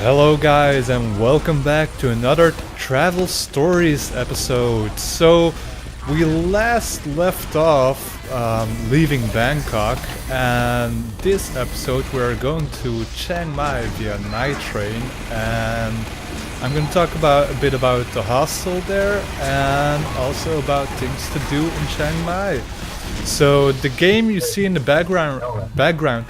Hello guys and welcome back to another Travel Stories episode. So we last left off leaving Bangkok, and this episode we're going to Chiang Mai via night train, and I'm going to talk about a bit about the hostel there and also about things to do in Chiang Mai. So the game you see in the background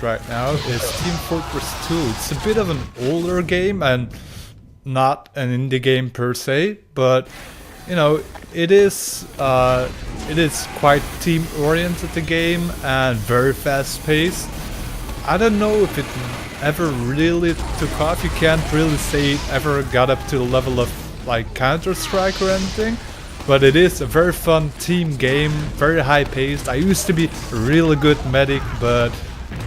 right now is Team Fortress 2. It's a bit of an older game and not an indie game per se, but you know it is quite team oriented, the game, and very fast paced. I don't know if it ever really took off. You can't really say it ever got up to the level of like Counter-Strike or anything. But it is a very fun team game, very high paced. I used to be a really good medic, but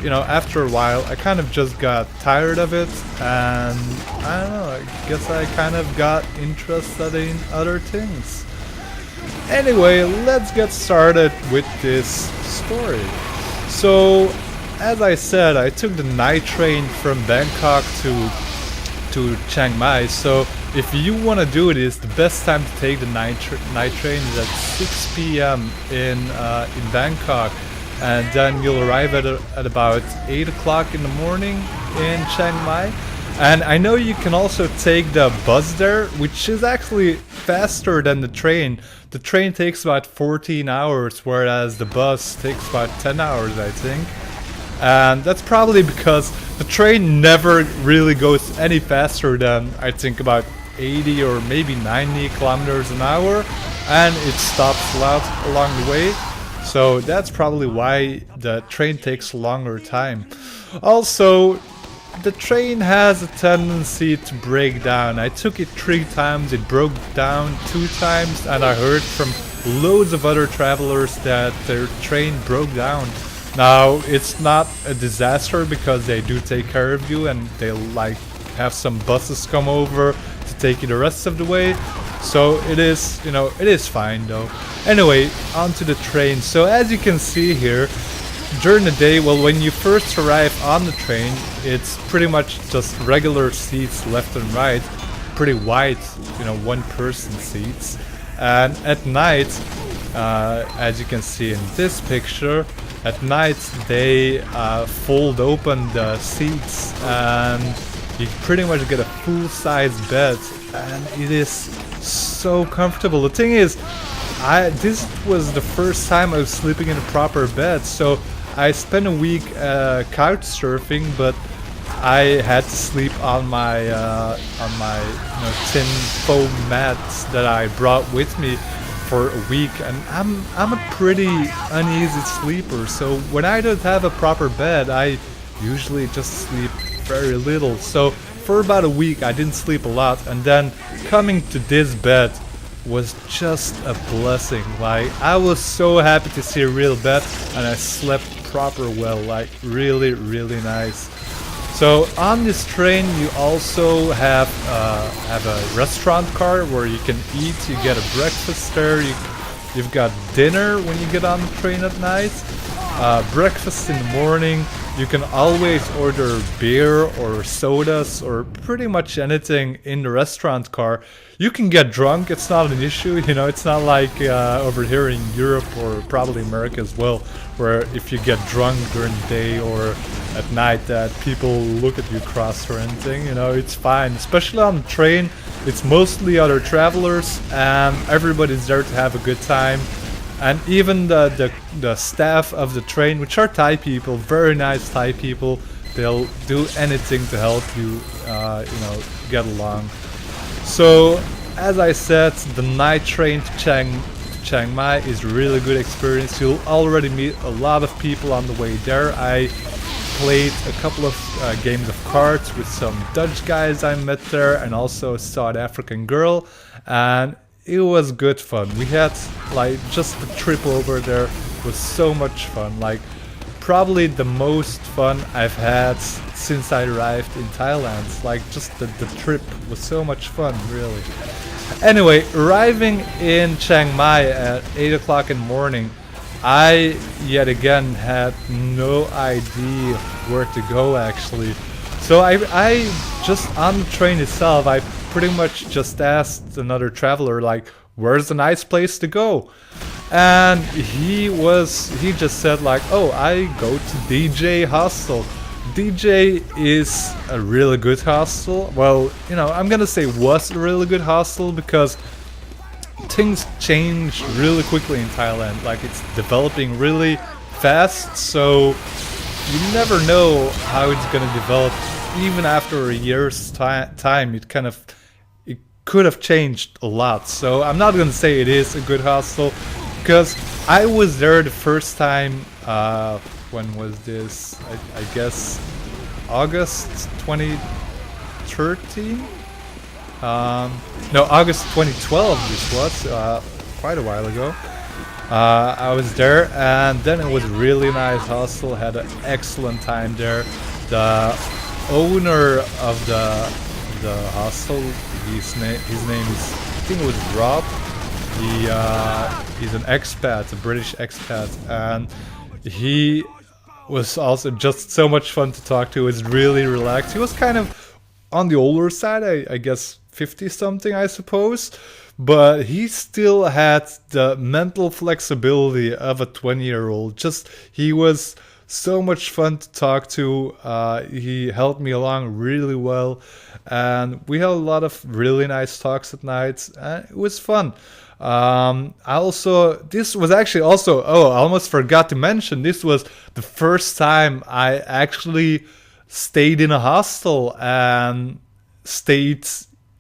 you know, after a while I kind of just got tired of it, and I don't know, I guess I kind of got interested in other things. Anyway, let's get started with this story. So, as I said, I took the night train from Bangkok to Chiang Mai. So if you want to do this, the best time to take the night train is at 6 p.m. in Bangkok, and then you'll arrive at about 8 o'clock in the morning in Chiang Mai. And I know you can also take the bus there, which is actually faster than the train. The train takes about 14 hours, whereas the bus takes about 10 hours, I think. And that's probably because the train never really goes any faster than, I think, about 80 or maybe 90 kilometers an hour, and it stops a lot along the way. So that's probably why the train takes a longer time. Also, the train has a tendency to break down. I took it 3 times, it broke down 2 times, and I heard from loads of other travelers that their train broke down. Now, it's not a disaster because they do take care of you, and they like have some buses come over to take you the rest of the way. So it is, you know, it is fine though. Anyway, onto the train. So as you can see here, during the day, well, when you first arrive on the train, it's pretty much just regular seats left and right, pretty wide, you know, one-person seats. And at night, as you can see in this picture, at night they fold open the seats, and you pretty much get a full-size bed, and it is so comfortable. The thing is, this was the first time I was sleeping in a proper bed. So I spent a week couch surfing, but I had to sleep on my tin foam mats that I brought with me for a week, and I'm a pretty uneasy sleeper. So when I don't have a proper bed, I usually just sleep very little. So for about a week I didn't sleep a lot, and then coming to this bed was just a blessing. Like, I was so happy to see a real bed, and I slept proper well, like really nice. So on this train you also have a restaurant car where you can eat. You get a breakfast there, you've got dinner when you get on the train at night, breakfast in the morning. You can always order beer or sodas or pretty much anything in the restaurant car. You can get drunk, it's not an issue, you know, it's not like over here in Europe or probably America as well, where if you get drunk during the day or at night that people look at you cross or anything, you know, it's fine. Especially on the train, it's mostly other travelers and everybody's there to have a good time. And even the staff of the train, which are Thai people, very nice Thai people, they'll do anything to help you, you know, get along. So, as I said, the night train to Chiang Mai is a really good experience. You'll already meet a lot of people on the way there. I played a couple of games of cards with some Dutch guys I met there, and also a South African girl, and it was good fun. We had, like, just the trip over there was so much fun. Like, probably the most fun I've had since I arrived in Thailand. Like, just the trip was so much fun, really. Anyway, arriving in Chiang Mai at 8 o'clock in the morning, I yet again had no idea where to go actually. So I just on the train itself, I pretty much just asked another traveler like, "Where's the nice place to go?" And he just said like, "Oh, I go to Deejai Hostel." Deejai is a really good hostel. Well, you know, I'm gonna say was a really good hostel because things change really quickly in Thailand. Like it's developing really fast, so you never know how it's gonna develop. Even after a year's time, it could have changed a lot. So I'm not gonna say it is a good hostel because I was there the first time. When was this? I guess August 2013. No, August 2012. This was quite a while ago. I was there, and then it was a really nice hostel. Had an excellent time there. The owner of the hostel, his name is, I think it was Rob. He's an expat, a British expat, and he was also just so much fun to talk to. He was really relaxed. He was kind of on the older side, I guess 50 something, I suppose, but he still had the mental flexibility of a 20-year-old. Just he was so much fun to talk to. He helped me along really well, and we had a lot of really nice talks at night, and it was fun. This was actually also, I almost forgot to mention, this was the first time I actually stayed in a hostel and stayed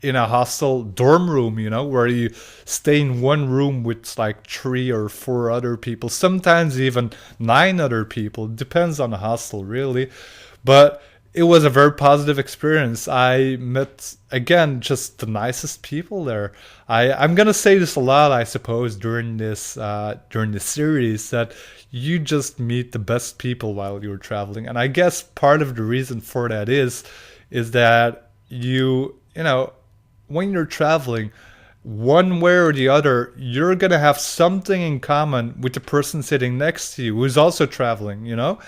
in a hostel dorm room, you know, where you stay in one room with like 3 or 4 other people, sometimes even 9 other people. It depends on the hostel, really. But it was a very positive experience. I met, again, just the nicest people there. I'm gonna say this a lot, I suppose, during this series, that you just meet the best people while you're traveling. And I guess part of the reason for that is that you know, when you're traveling, one way or the other, you're gonna have something in common with the person sitting next to you who's also traveling, you know?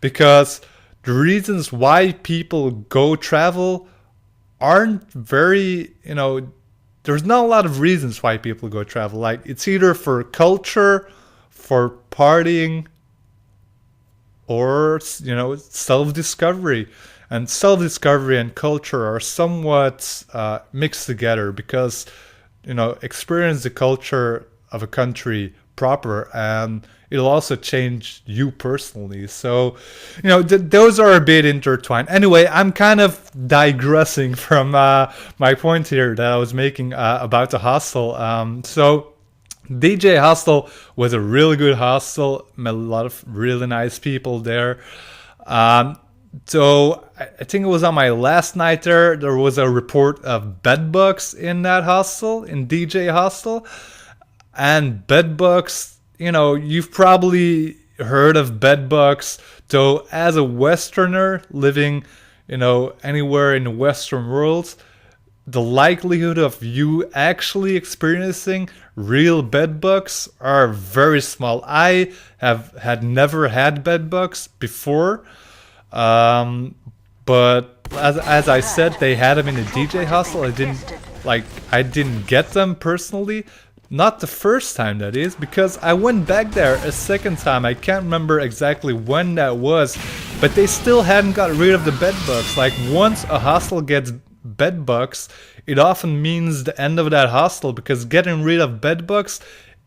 Because the reasons why people go travel aren't very, you know, there's not a lot of reasons why people go travel. Like, it's either for culture, for partying, or, you know, self-discovery. And self-discovery and culture are somewhat mixed together because, you know, experience the culture of a country proper, and it'll also change you personally. So, you know, those are a bit intertwined. Anyway, I'm kind of digressing from my point here that I was making about the hostel. So Deejai Hostel was a really good hostel. Met a lot of really nice people there. So I think it was on my last night there was a report of bed bugs in that hostel, in Deejai Hostel. And bed bugs, you know, you've probably heard of bed bugs. So as a Westerner living, you know, anywhere in the Western world, the likelihood of you actually experiencing real bed bugs are very small. I had never had bed bugs before. But as I said, they had them in the Deejai hostel. I didn't get them personally. Not the first time, that is, because I went back there a second time. I can't remember exactly when that was, but they still hadn't got rid of the bed bugs. Like, once a hostel gets bed bugs, it often means the end of that hostel, because getting rid of bed bugs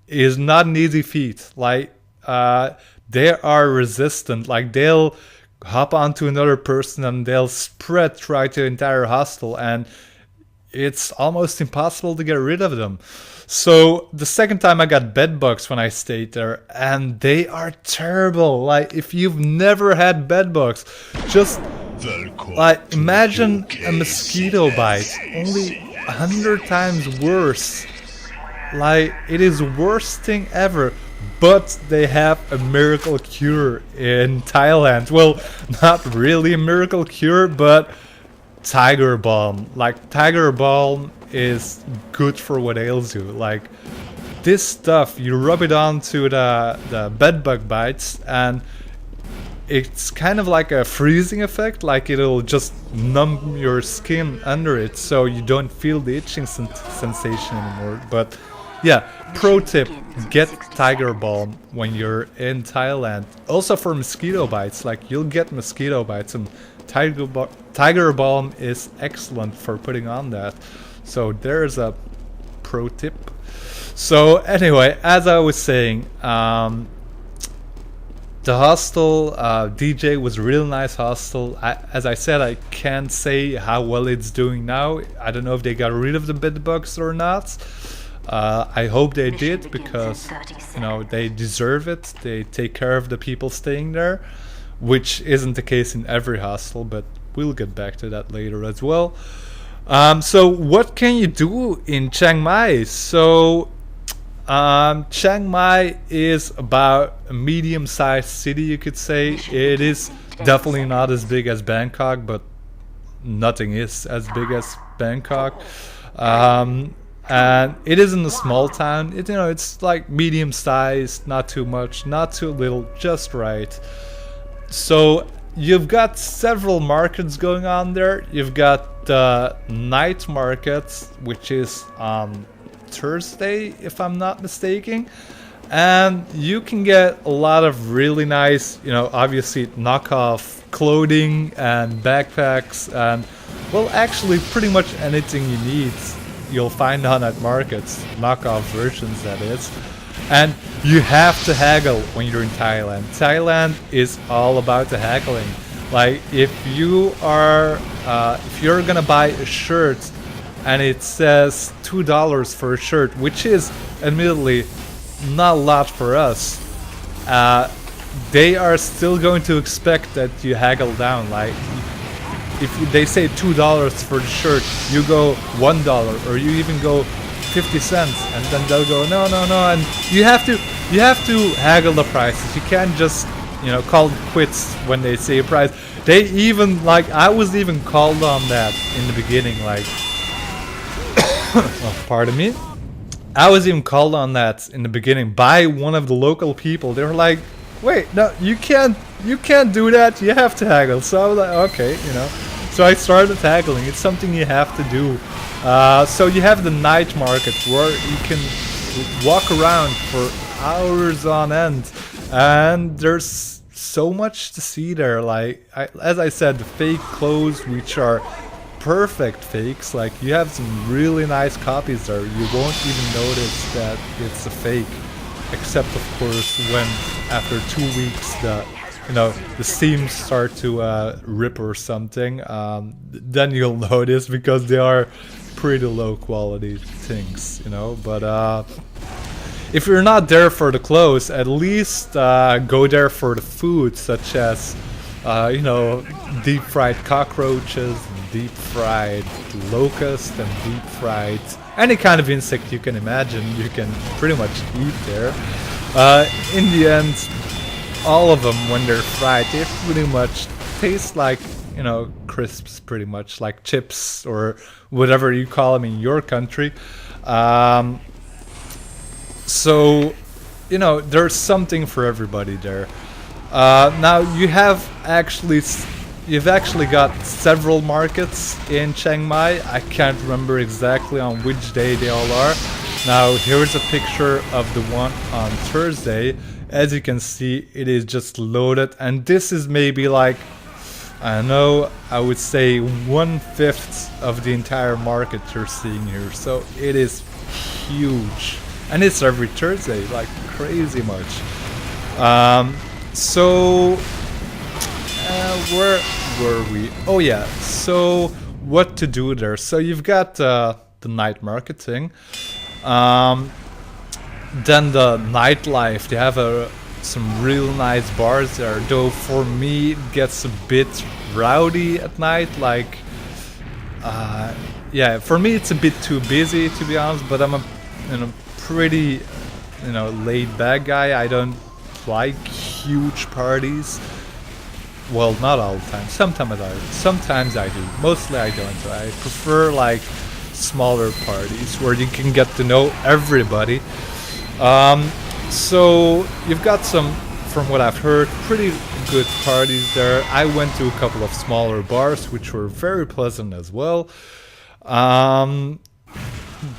is not an easy feat. Like, they are resistant. Like, they'll hop onto another person and they'll spread throughout the entire hostel, and it's almost impossible to get rid of them. So the second time I got bed bugs when I stayed there, and they are terrible. Like, if you've never had bed bugs, just like imagine a mosquito bite, only 100 times worse. Like, it is the worst thing ever. But they have a miracle cure in Thailand. Well, not really a miracle cure, but Tiger Balm. Like, Tiger Balm is good for what ails you. Like, this stuff, you rub it onto the bed bug bites, and it's kind of like a freezing effect, like it'll just numb your skin under it so you don't feel the itching sensation anymore. But yeah, pro tip, get tiger balm when you're in Thailand. Also for mosquito bites, like you'll get mosquito bites, and tiger balm is excellent for putting on that. So there's a pro tip. So anyway, as I was saying, the hostel, Deejai, was a real nice hostel. As I said, I can't say how well it's doing now. I don't know if they got rid of the bed bugs or not. I hope they did, because they deserve it. They take care of the people staying there, which isn't the case in every hostel, but we'll get back to that later as well. So what can you do in Chiang Mai? So Chiang Mai is about a medium-sized city, you could say. It is definitely not as big as Bangkok, but nothing is as big as Bangkok. And it is in a small town. It's like medium-sized, not too much, not too little, just right. So you've got several markets going on there. You've got the night markets, which is Thursday, if I'm not mistaken, and you can get a lot of really nice, obviously knockoff clothing and backpacks, and well, actually pretty much anything you need you'll find on at markets, knockoff versions that is. And you have to haggle when you're in Thailand. Thailand is all about the haggling. Like if you're gonna buy a shirt and it says $2 for a shirt, which is admittedly not a lot for us, they are still going to expect that you haggle down. Like if they say $2 for the shirt, you go $1, or you even go 50 cents, and then they'll go no, and you have to haggle the prices. You can't just call it quits when they say a price. They even, like, I was even called on that in the beginning, like oh, pardon me. I was even called on that in the beginning by one of the local people. They were like, wait, no, you can't do that, you have to haggle. So I was like, okay, So I started haggling. It's something you have to do. So you have the night market where you can walk around for hours on end, and there's so much to see there. Like as I said, the fake clothes, which are perfect fakes. Like you have some really nice copies there. You won't even notice that it's a fake, except of course when after 2 weeks the seams start to rip or something. Then you'll notice, because they are pretty low quality things, But if you're not there for the clothes, at least go there for the food, such as deep fried cockroaches, deep fried locust, and deep fried any kind of insect you can imagine. You can pretty much eat there. In the end, all of them, when they're fried, they pretty much taste like crisps, pretty much like chips or whatever you call them in your country. So there's something for everybody there. Now you've actually got several markets in Chiang Mai. I can't remember exactly on which day they all are. Now here's a picture of the one on Thursday. As you can see, it is just loaded, and this is maybe like, I don't know, I would say 1/5 of the entire market you're seeing here. So it is huge, and it's every Thursday, like crazy much. So where were we? Oh yeah, so what to do there? So you've got the night market thing. Then the nightlife, they have some real nice bars there, though for me it gets a bit rowdy at night. Like yeah, for me it's a bit too busy, to be honest, but I'm a pretty laid back guy. I don't like huge parties. Well, not all the time. Sometimes I do. Mostly I don't. I prefer like smaller parties where you can get to know everybody. So you've got some from what I've heard, pretty good parties there. I went to a couple of smaller bars, which were very pleasant as well. Um,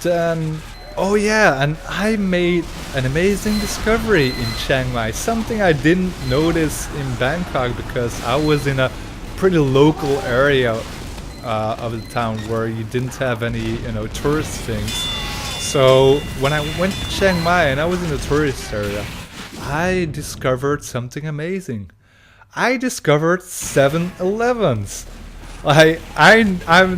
then, oh yeah, and I made an amazing discovery in Chiang Mai. Something I didn't notice in Bangkok because I was in a pretty local area of the town where you didn't have any, tourist things. So when I went to Chiang Mai and I was in the tourist area, I discovered something amazing. I discovered 7-Elevens. Like, I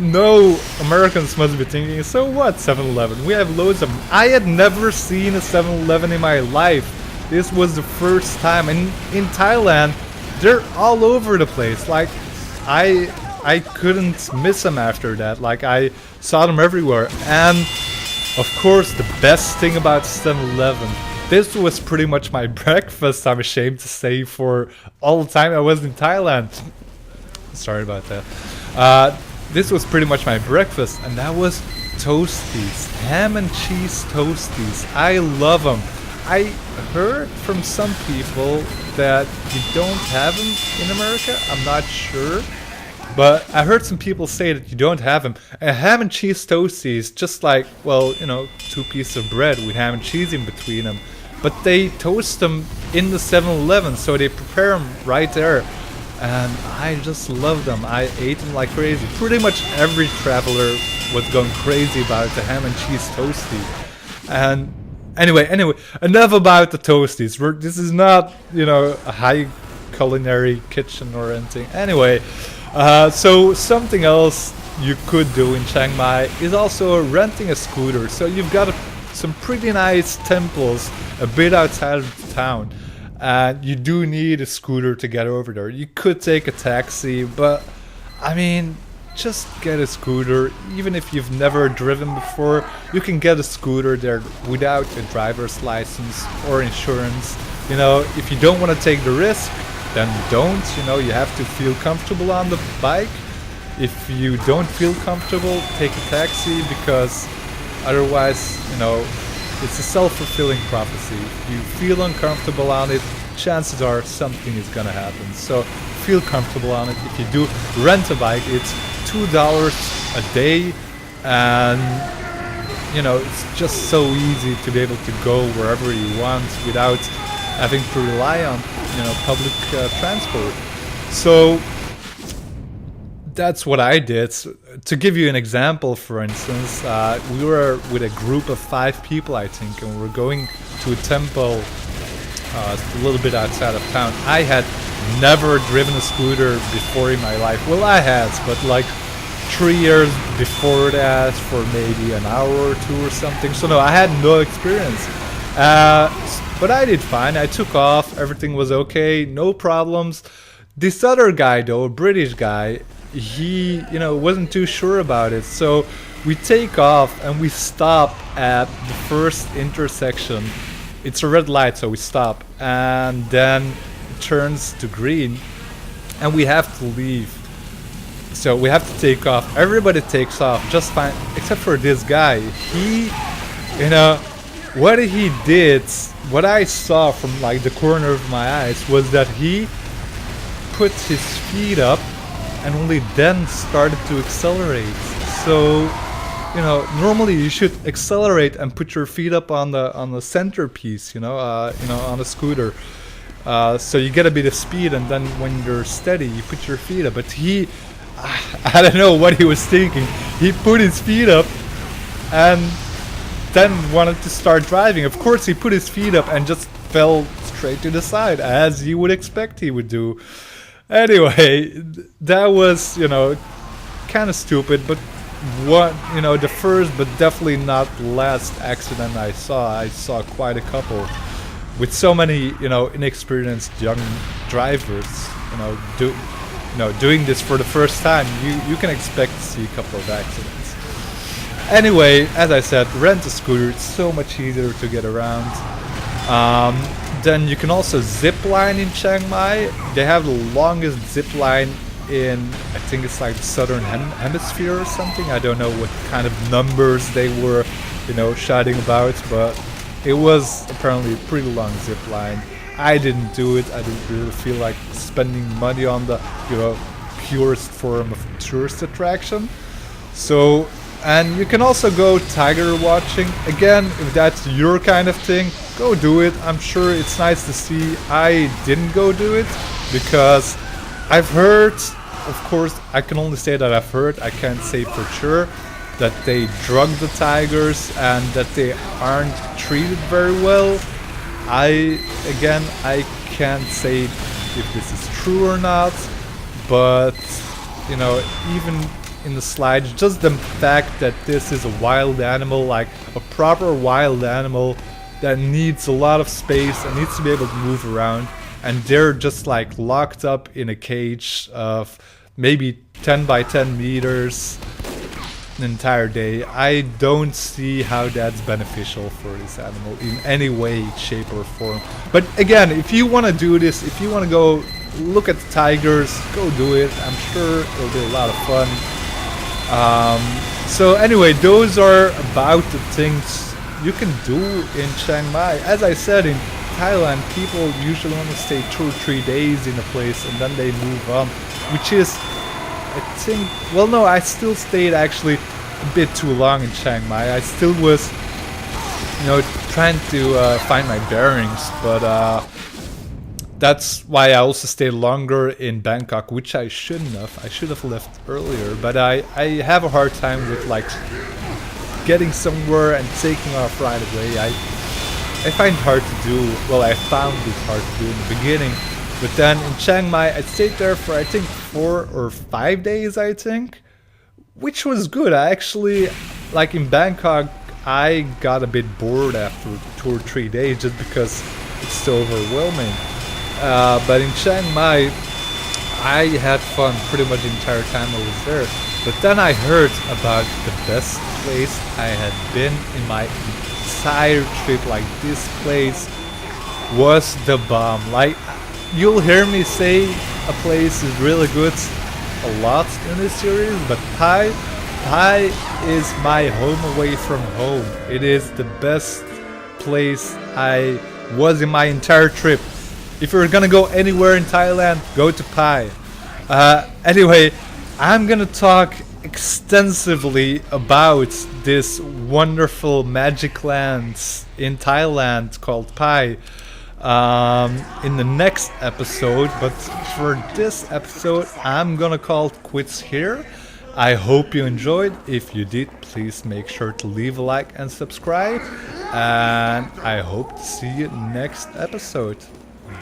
know Americans must be thinking, so what, 7-Eleven? We have loads of them. I had never seen a 7-Eleven in my life. This was the first time. And in Thailand, they're all over the place. Like, I couldn't miss them after that. Like, I saw them everywhere. And, of course, the best thing about 7-Eleven, this was pretty much my breakfast, I'm ashamed to say, for all the time I was in Thailand. Sorry about that. This was pretty much my breakfast, and that was toasties, ham and cheese toasties. I love them. I heard from some people that you don't have them in America. I'm not sure, but I heard some people say that you don't have them. And ham and cheese toasties, just like, well, two pieces of bread with ham and cheese in between them. But they toast them in the 7-Eleven, so they prepare them right there. And I just love them. I ate them like crazy. Pretty much every traveler was going crazy about the ham and cheese toasty. And anyway, enough about the toasties. This is not, a high culinary kitchen or anything. Anyway, so something else you could do in Chiang Mai is also renting a scooter. So you've got some pretty nice temples a bit outside of the town. And you do need a scooter to get over there. You could take a taxi, but I mean, just get a scooter. Even if you've never driven before, you can get a scooter there without a driver's license or insurance. If you don't want to take the risk, then don't. You have to feel comfortable on the bike. If you don't feel comfortable, take a taxi, because otherwise, it's a self-fulfilling prophecy. If you feel uncomfortable on it, chances are something is gonna happen. So feel comfortable on it. If you do rent a bike, it's $2 a day, and it's just so easy to be able to go wherever you want without having to rely on public transport. So that's what I did. To give you an example, for instance, we were with a group of 5 people, I think, and we were going to a temple a little bit outside of town. I had never driven a scooter before in my life. Well, I had, but like 3 years before that, for maybe an hour or 2 or something. So no, I had no experience. But I did fine. I took off. Everything was okay. No problems. This other guy, though, a British guy, he wasn't too sure about it. So we take off and we stop at the first intersection. It's a red light, so we stop, and then it turns to green and we have to leave. So we have to take off. Everybody takes off just fine except for this guy. He what he did, what I saw from like the corner of my eyes, was that he put his feet up and only then started to accelerate. So, normally you should accelerate and put your feet up on the centerpiece, on a scooter. So you get a bit of speed, and then when you're steady, you put your feet up. But I don't know what he was thinking. He put his feet up and then wanted to start driving. Of course, he put his feet up and just fell straight to the side, as you would expect he would do. Anyway, that was, kind of stupid, but the first but definitely not last accident I saw quite a couple with so many, inexperienced young drivers, doing this for the first time. You can expect to see a couple of accidents. Anyway, as I said, rent a scooter. It's so much easier to get around. Then you can also zip line in Chiang Mai. They have the longest zip line in, I think it's like the southern hemisphere or something. I don't know what kind of numbers they were, shouting about, but it was apparently a pretty long zip line. I didn't do it. I didn't really feel like spending money on the, you know, purest form of tourist attraction. So, and you can also go tiger watching. Again, if that's your kind of thing, go do it. I'm sure it's nice to see. I didn't go do it because I've heard, of course, I can only say that I've heard, I can't say for sure, that they drug the tigers and that they aren't treated very well. I can't say if this is true or not, but, you know, even in the slides, just the fact that this is a wild animal, like a proper wild animal that needs a lot of space and needs to be able to move around, and they're just like locked up in a cage of maybe 10 by 10 meters an entire day. I don't see how that's beneficial for this animal in any way, shape or form. But again, if you want to do this, if you want to go look at the tigers, go do it. I'm sure it'll be a lot of fun. So anyway, those are about the things you can do in Chiang Mai. As I said, in Thailand, people usually want to stay 2 or 3 days in a place and then they move on, which is, I think, well, no, I still stayed actually a bit too long in Chiang Mai. I still was, you know, trying to find my bearings, but that's why I also stayed longer in Bangkok, which I shouldn't have. I should have left earlier, but I have a hard time with like getting somewhere and taking off right away. I find it hard to do. Well, I found it hard to do in the beginning, but then in Chiang Mai, I stayed there for I think 4 or 5 days, I think, which was good. I actually, like in Bangkok, I got a bit bored after 2 or 3 days just because it's so overwhelming. But in Chiang Mai, I had fun pretty much the entire time I was there. But then I heard about the best place I had been in my entire trip. Like, this place was the bomb. Like, you'll hear me say a place is really good a lot in this series, but Pai is my home away from home. It is the best place I was in my entire trip. If you're gonna go anywhere in Thailand, go to Pai. Anyway, I'm gonna talk extensively about this wonderful magic land in Thailand called Pai in the next episode, but for this episode I'm gonna call it quits here. I hope you enjoyed. If you did, please make sure to leave a like and subscribe, and I hope to see you next episode.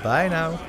Bye now.